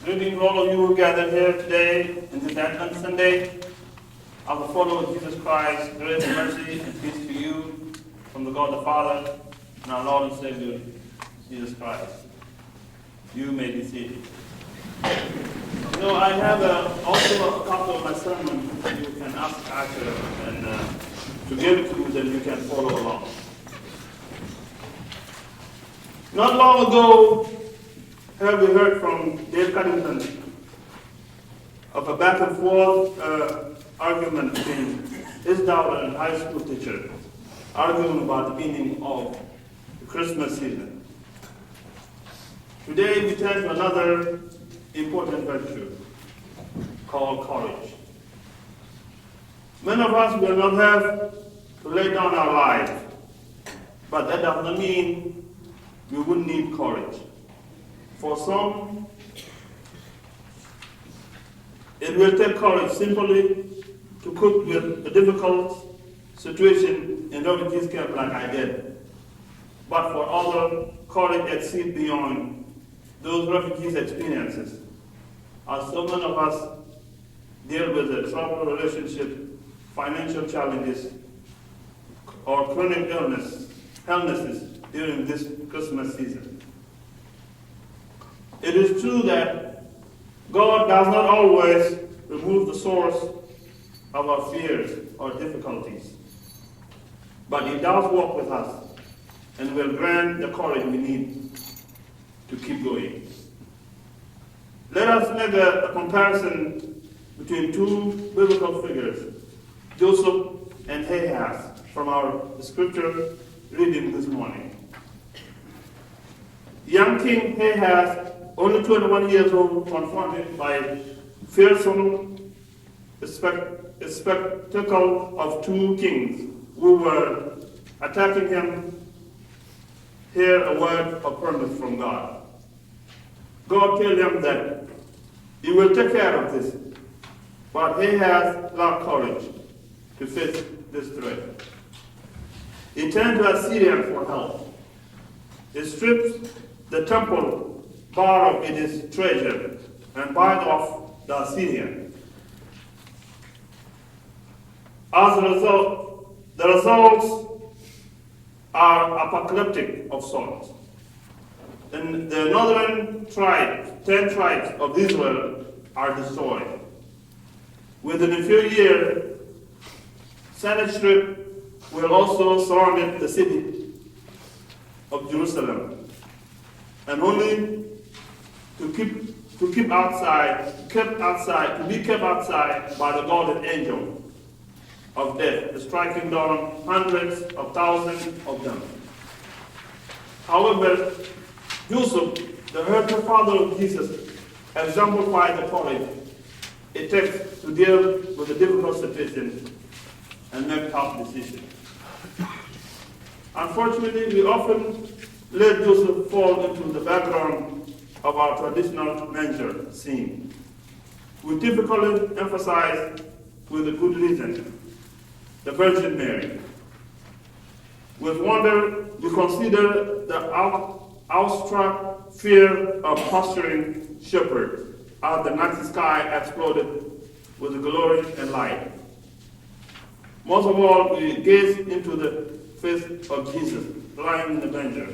Greetings to all of you who gathered here today in this Advent Sunday. As a follower of Jesus Christ, grace and mercy and peace to you from the God the Father and our Lord and Savior, Jesus Christ. You may be seated. You know, I have also a copy of my sermon. You can ask Asher and to give it to you, then you can follow along. Not long ago, have we heard from Dave Cuddington of a back and forth argument between his daughter and high school teacher, arguing about the meaning of the Christmas season. Today we turn to another important virtue called courage. Many of us will not have to lay down our lives, but that does not mean we wouldn't need courage. For some, it will take courage simply to cope with a difficult situation in refugees camp like I did. But for others, courage exceeds beyond those refugees' experiences. As so many of us deal with a troubled relationship, financial challenges, or chronic illnesses during this Christmas season. It is true that God does not always remove the source of our fears or difficulties, but He does walk with us and will grant the courage we need to keep going. Let us make a comparison between two biblical figures, Joseph and Ahaz, from our scripture reading this morning. Young King Ahaz, only 21 years old, confronted by fearsome spectacle of two kings who were attacking him, hear a word of promise from God. God told him that He will take care of this, but Ahaz lacked courage to face this threat. He turned to Assyria for help. He stripped the temple, borrowed its treasure, and bought off the Assyrian. As a result, the results are apocalyptic of sorts. In the northern tribes, 10 tribes of Israel are destroyed. Within a few years, Sennacherib will also surround the city of Jerusalem, and only to be kept outside by the guardian angel of death, striking down hundreds of thousands of them. However, Joseph, the earthly father of Jesus, exemplified the courage it takes to deal with a difficult situation and make tough decisions. Unfortunately, we often let Joseph fall into the background of our traditional manger scene. We typically emphasize, with a good reason, the Virgin Mary. With wonder, we consider the awestruck fear of pasturing shepherds as the night sky exploded with the glory and light. Most of all, we gaze into the face of Jesus lying in the manger.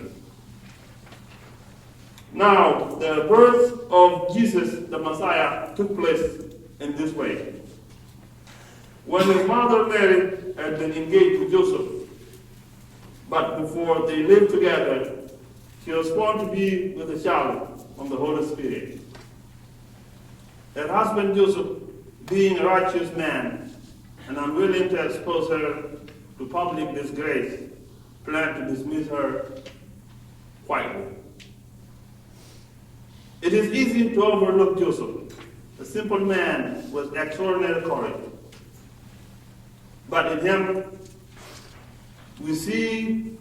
Now, the birth of Jesus, the Messiah, took place in this way. When his mother Mary had been engaged to Joseph, but before they lived together, she was born to be with a child from the Holy Spirit. Her husband Joseph, being a righteous man and unwilling to expose her to public disgrace, planned to dismiss her quietly. It is easy to overlook Joseph, a simple man with extraordinary courage. But in him, we see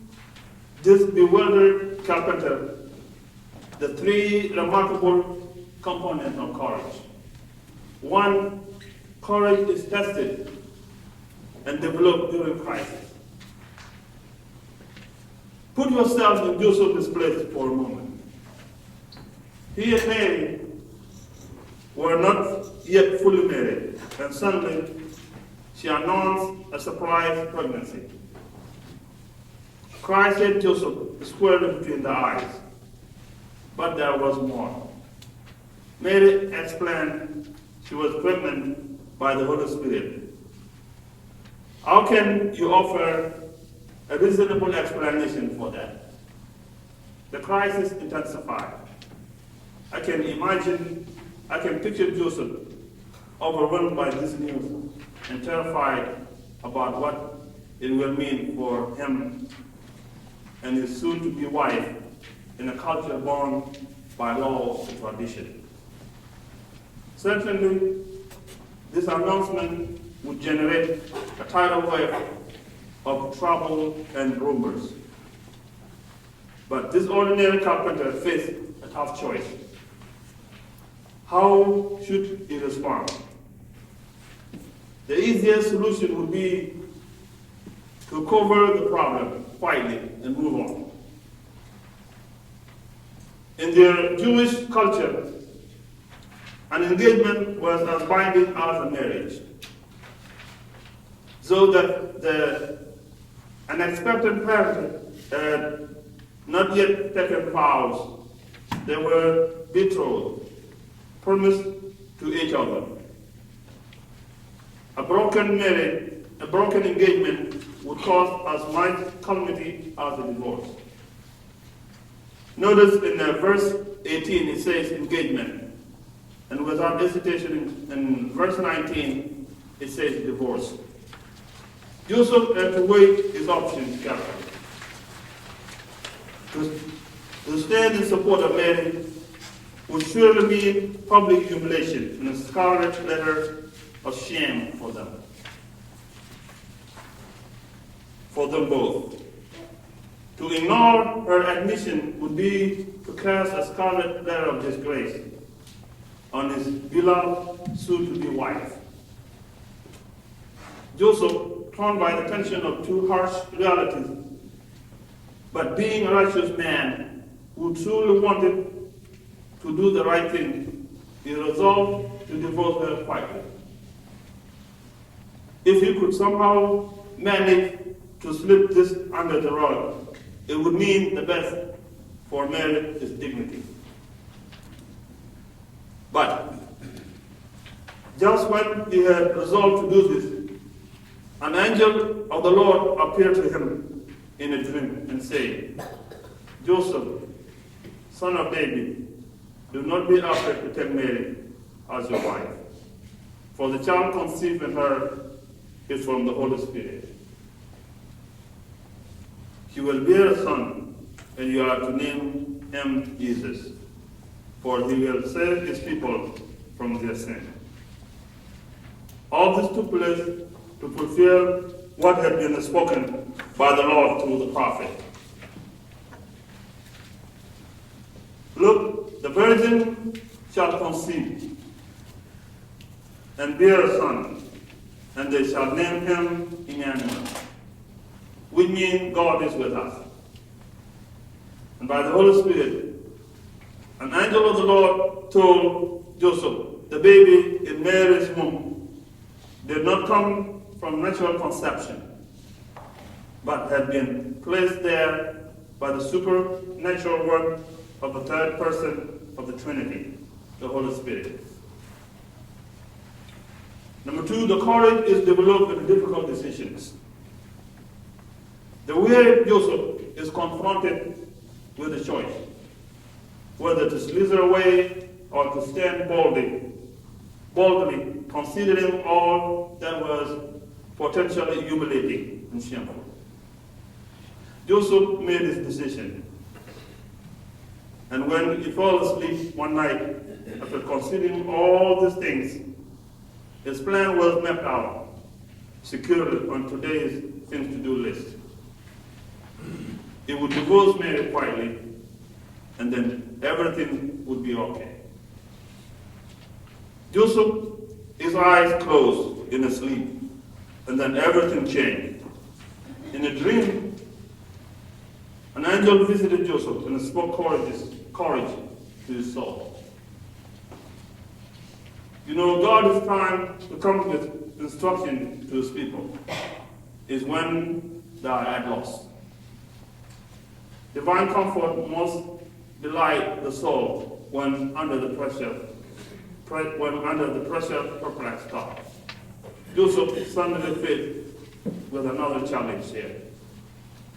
this bewildered carpenter, the three remarkable components of courage. One, courage is tested and developed during crisis. Put yourself in Joseph's place for a moment. He and Mary were not yet fully married, and suddenly she announced a surprise pregnancy. Christ hit Joseph squarely between the eyes, but there was more. Mary explained she was pregnant by the Holy Spirit. How can you offer a reasonable explanation for that? The crisis intensified. I can picture Joseph overwhelmed by this news and terrified about what it will mean for him and his soon-to-be wife in a culture bound by law and tradition. Certainly, this announcement would generate a tidal wave of trouble and rumors. But this ordinary carpenter faced a tough choice. How should he respond? The easiest solution would be to cover the problem quietly and move on. In their Jewish culture, an engagement was as binding as a marriage. So that an expectant parent had not yet taken vows. They were betrothed, promised to each other. A broken engagement would cause as much calamity as a divorce. Notice in verse 18 it says engagement, and without hesitation in verse 19 it says divorce. Joseph had to weigh his options carefully. To stand in support of Mary would surely mean public humiliation and a scarlet letter of shame for them both. To ignore her admission would be to cast a scarlet letter of disgrace on his beloved soon-to-be wife. Joseph, torn by the tension of two harsh realities, but being a righteous man who truly wanted to do the right thing, he resolved to divorce her quietly. If he could somehow manage to slip this under the rug, it would mean the best for Mary's dignity. But just when he had resolved to do this, an angel of the Lord appeared to him in a dream and said, Joseph, son of David, do not be afraid to take Mary as your wife, for the child conceived in her is from the Holy Spirit. She will bear a son, and you are to name him Jesus, for he will save his people from their sin. All this took place to fulfill what had been spoken by the Lord through the prophet. Look, the virgin shall conceive and bear a son, and they shall name him Emmanuel, which means God is with us. And by the Holy Spirit, an angel of the Lord told Joseph, the baby in Mary's womb did not come from natural conception, but had been placed there by the supernatural work of the third person of the Trinity, the Holy Spirit. Number two, the courage is developed in difficult decisions. The way Joseph is confronted with a choice, whether to slither away or to stand boldly, considering all that was potentially humiliating and shameful. Joseph made his decision. And when he fell asleep one night, after considering all these things, his plan was mapped out securely on today's things to do list. He would divorce Mary quietly, and then everything would be okay. Joseph, his eyes closed in his sleep, and then everything changed. In a dream, an angel visited Joseph and spoke courage to his soul. You know, God is trying to come with instruction to his people, is when they are at loss. Divine comfort must delight the soul when under the pressure, perplexed thought. Joseph suddenly faced with another challenge here.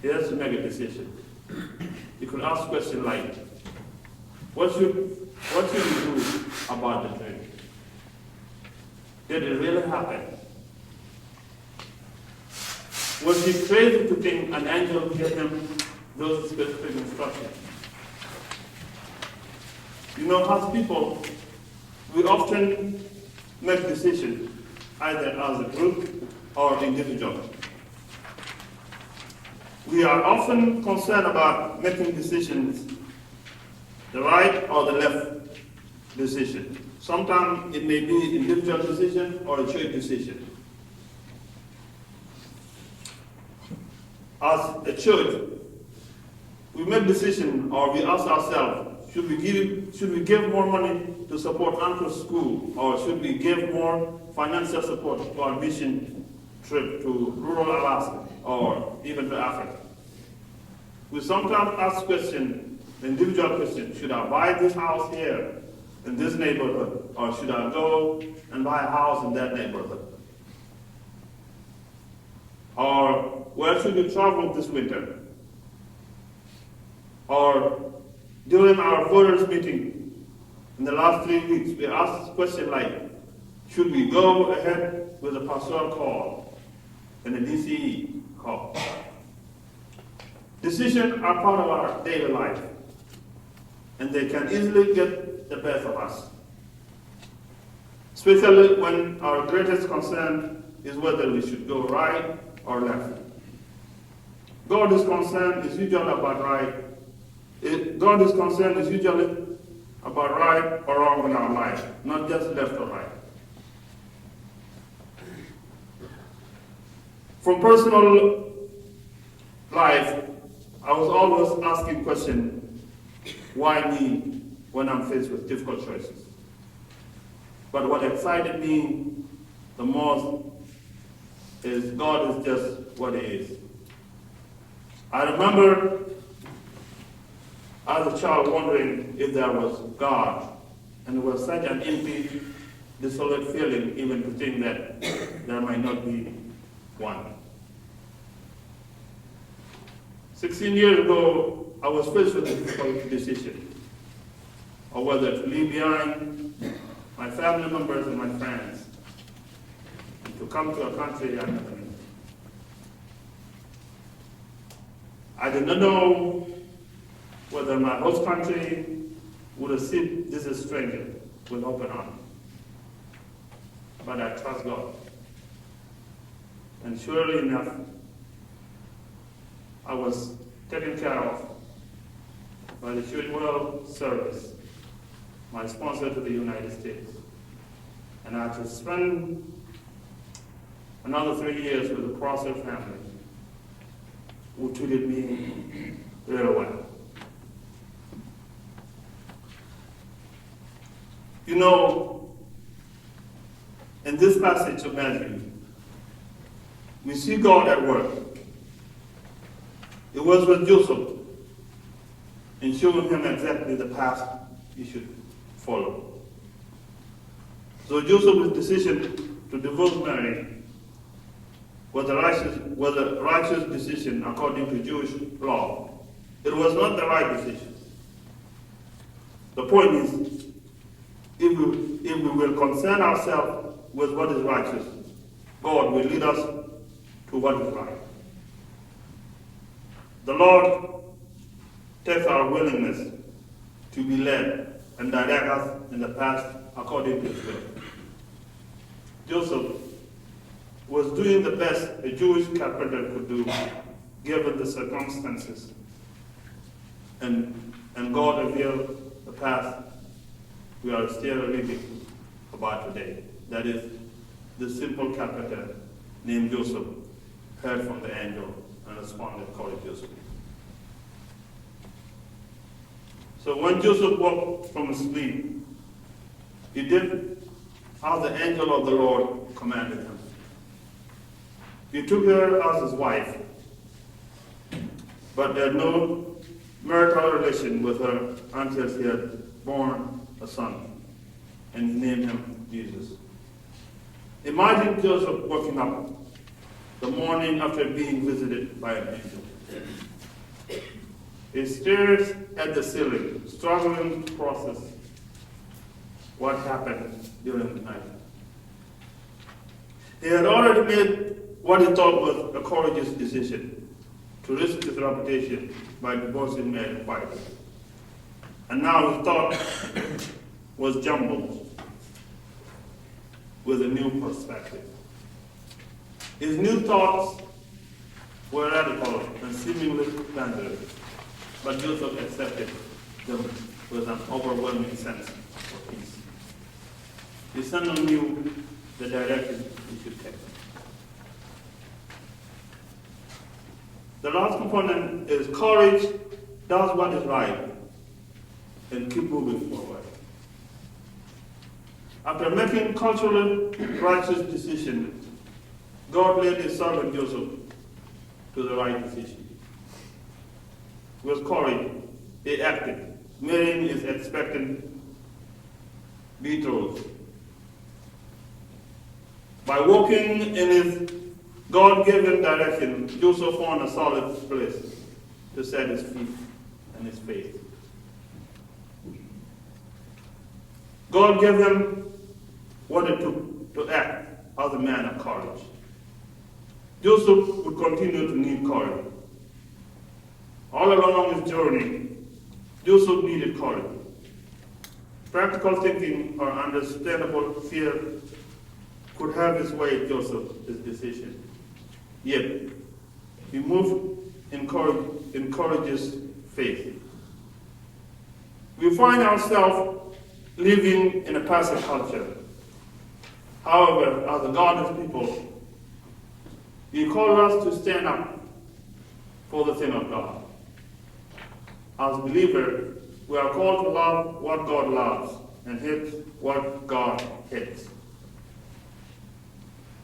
He has to make a decision. He could ask questions like, what should we do about the dream? Did it really happen? Was he crazy to think an angel gave him those specific instructions? You know, as people, we often make decisions either as a group or individually. We are often concerned about making decisions, the right or the left decision. Sometimes it may be an individual decision or a church decision. As a church, we make decisions or we ask ourselves, should we give more money to support Anchorage School, or should we give more financial support to our mission trip to rural Alaska or even to Africa? We sometimes ask questions, the individual question, should I buy this house here in this neighborhood, or should I go and buy a house in that neighborhood? Or where should we travel this winter? Or during our voters meeting in the last 3 weeks, we asked questions like, should we go ahead with a pastoral call and a DCE call? Decisions are part of our daily life, and they can easily get the best of us, especially when our greatest concern is whether we should go right or left. God's concern is usually about right. God's concern is usually about right or wrong in our life, not just left or right. From personal life, I was always asking questions, why me when I'm faced with difficult choices? But what excited me the most is God is just what he is. I remember as a child wondering if there was God, and it was such an empty, desolate feeling even to think that there might not be one. 16 years ago, I was faced with a difficult decision of whether to leave behind my family members and my friends and to come to a country I never knew. I did not know whether my host country would receive this stranger with open arms. But I trust God. And surely enough, I was taken care of by the Church World Service, my sponsor to the United States. And I had to spend another 3 years with the Prosser family, who treated me really well. You know, in this passage of Matthew, we see God at work. It was with Joseph in showing him exactly the path he should follow. So Joseph's decision to divorce Mary was a righteous decision according to Jewish law. It was not the right decision. The point is, if we will concern ourselves with what is righteous, God will lead us to what is right. The Lord takes our willingness to be led and direct us in the path according to his will. Joseph was doing the best a Jewish carpenter could do, given the circumstances. And God revealed the path we are still reading about today. That is, the simple carpenter named Joseph heard from the angel and responded, called Joseph. So when Joseph woke from sleep, he did as the angel of the Lord commanded him. He took her as his wife, but had no marital relation with her until he had born a son, and he named him Jesus. Imagine Joseph waking up the morning after being visited by an angel. He stares at the ceiling, struggling to process what happened during the night. He had already made what he thought was a courageous decision to risk his reputation by divorcing Mary quietly. And now his thought was jumbled with a new perspective. His new thoughts were radical and seemingly dangerous, but Joseph accepted them with an overwhelming sense of peace. His son knew the direction he should take. The last component is courage does what is right and keep moving forward. After making culturally righteous decisions, God led his servant Joseph to the right decision. With courage, he acted, marrying his expectant betrothed. By walking in his God-given direction, Joseph found a solid place to set his feet and his faith. God gave him what it took to act as a man of courage. Joseph would continue to need courage. All along his journey, Joseph needed courage. Practical thinking or understandable fear could have his way Joseph's decision. Yet, he moved in courageous faith. We find ourselves living in a passive culture. However, as a God's people, He calls us to stand up for the thing of God. As believers, we are called to love what God loves and hate what God hates.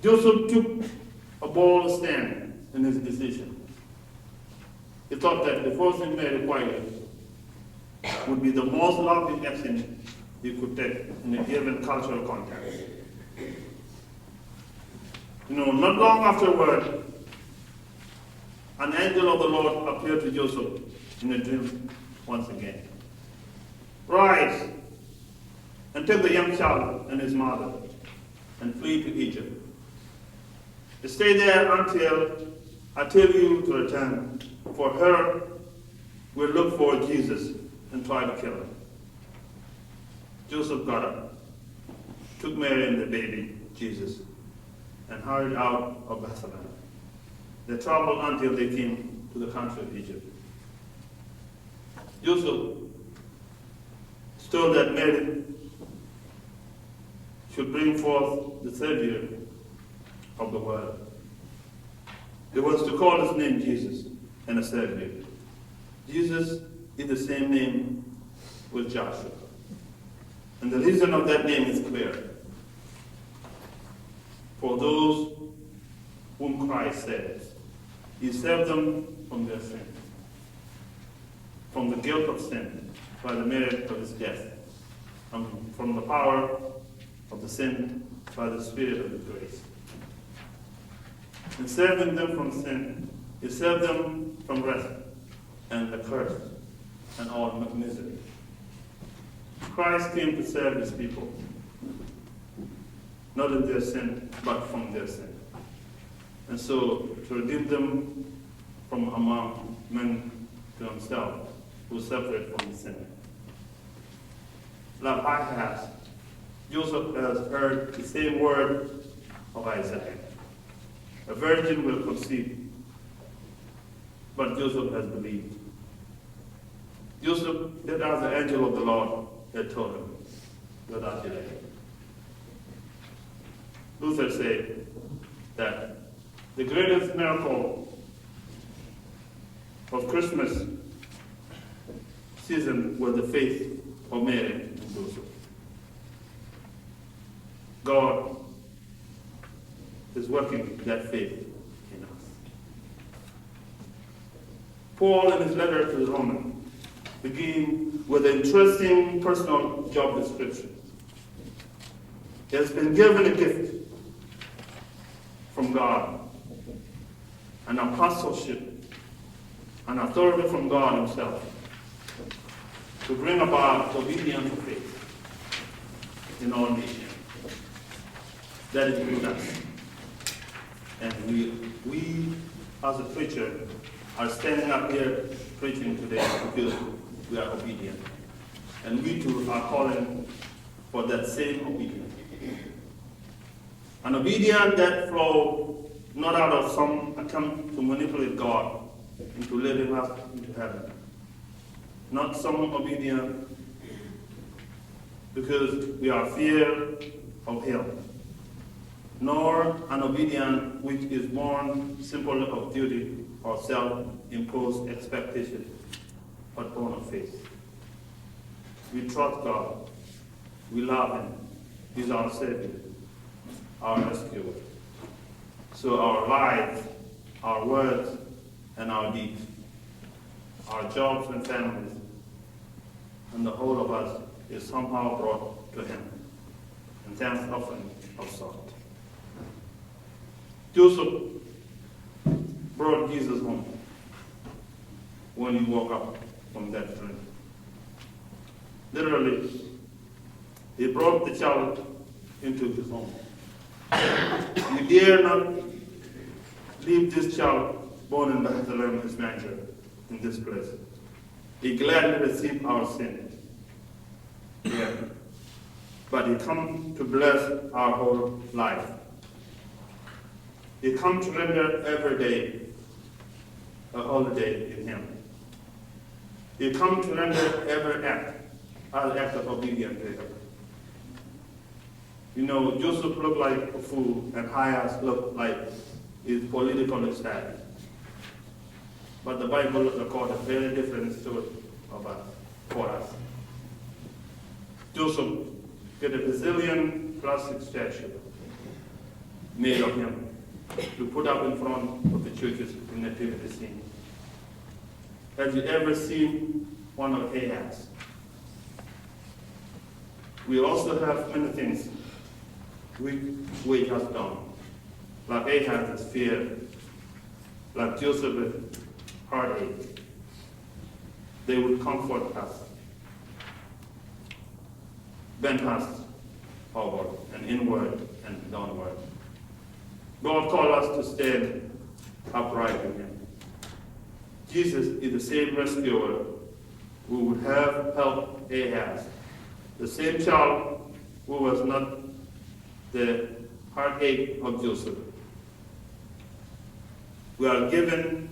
Joseph took a bold stand in his decision. He thought that divorcing Mary quietly would be the most loving action he could take in a given cultural context. Not long afterward, an angel of the Lord appeared to Joseph in a dream once again. Rise and take the young child and his mother and flee to Egypt. Stay there until I tell you to return, for her will look for Jesus and try to kill him. Joseph got up, took Mary and the baby, Jesus, and hurried out of Bethlehem. They traveled until they came to the country of Egypt. Joseph told that Mary should bring forth the Savior of the world. He was to call his name Jesus and a Savior. Jesus is the same name with Joshua. And the reason of that name is clear. For those whom Christ saves, He saved them from their sin, from the guilt of sin by the merit of His death, and from the power of the sin by the Spirit of His grace. In saving them from sin, He saved them from wrath and the curse and all misery. Christ came to save His people, not in their sin, but from their sin. And so, to redeem them from among men to Himself, who separate from the sin. Like Ahaz, Joseph has heard the same word of Isaiah. A virgin will conceive, but Joseph has believed. Joseph did as the angel of the Lord had told him, without delay. Luther said that the greatest miracle of Christmas season was the faith of Mary and Joseph. God is working that faith in us. Paul, in his letter to the Romans, begins with an interesting personal job description. He has been given a gift from God, an apostleship, an authority from God himself, to bring about obedience to faith in all nations. That is with us. And we as a preacher are standing up here preaching today because we are obedient. And we too are calling for that same obedience. An obedience that flows not out of some attempt to manipulate God into letting us into heaven. Not some obedience because we are fear of hell, nor an obedience which is born simply of duty or self-imposed expectation, but born of faith. We trust God. We love him. He's our Savior, our rescuer. So our lives, our words, and our deeds, our jobs and families, and the whole of us is somehow brought to him in thanks offering of salt. Joseph brought Jesus home when he woke up from that dream. Literally, he brought the child into his home. You dare not leave this child born in Bethlehem, his manger, in this place. He gladly received our sin. Yeah. But he come to bless our whole life. He come to render every day a holiday in him. He come to render every act an act of obedience to him. You know, Joseph looked like a fool, and Hias looked like his political status. But the Bible records a very different story of us, for us. Joseph get a Brazilian plastic statue made of him to put up in front of the church's nativity scene. Have you ever seen one of Ahaz? We also have many things which weigh us down, like Ahaz's fear, like Joseph's heartache. They would comfort us, bend us forward and inward and downward. God called us to stand upright in him. Jesus is the same rescuer who would have helped Ahaz, the same child who was not the heartache of Joseph. We are given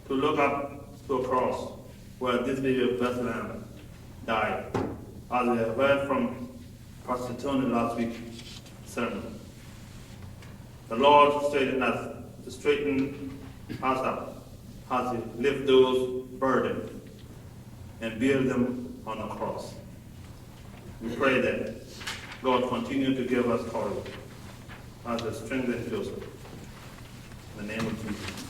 to look up to a cross where this baby of Bethlehem died, as we have heard from Pastor Tony last week's sermon. The Lord straighten us up as he lift those burdens and bear them on the cross. We pray that God continue to give us courage as a strengthened Joseph. In the name of Jesus.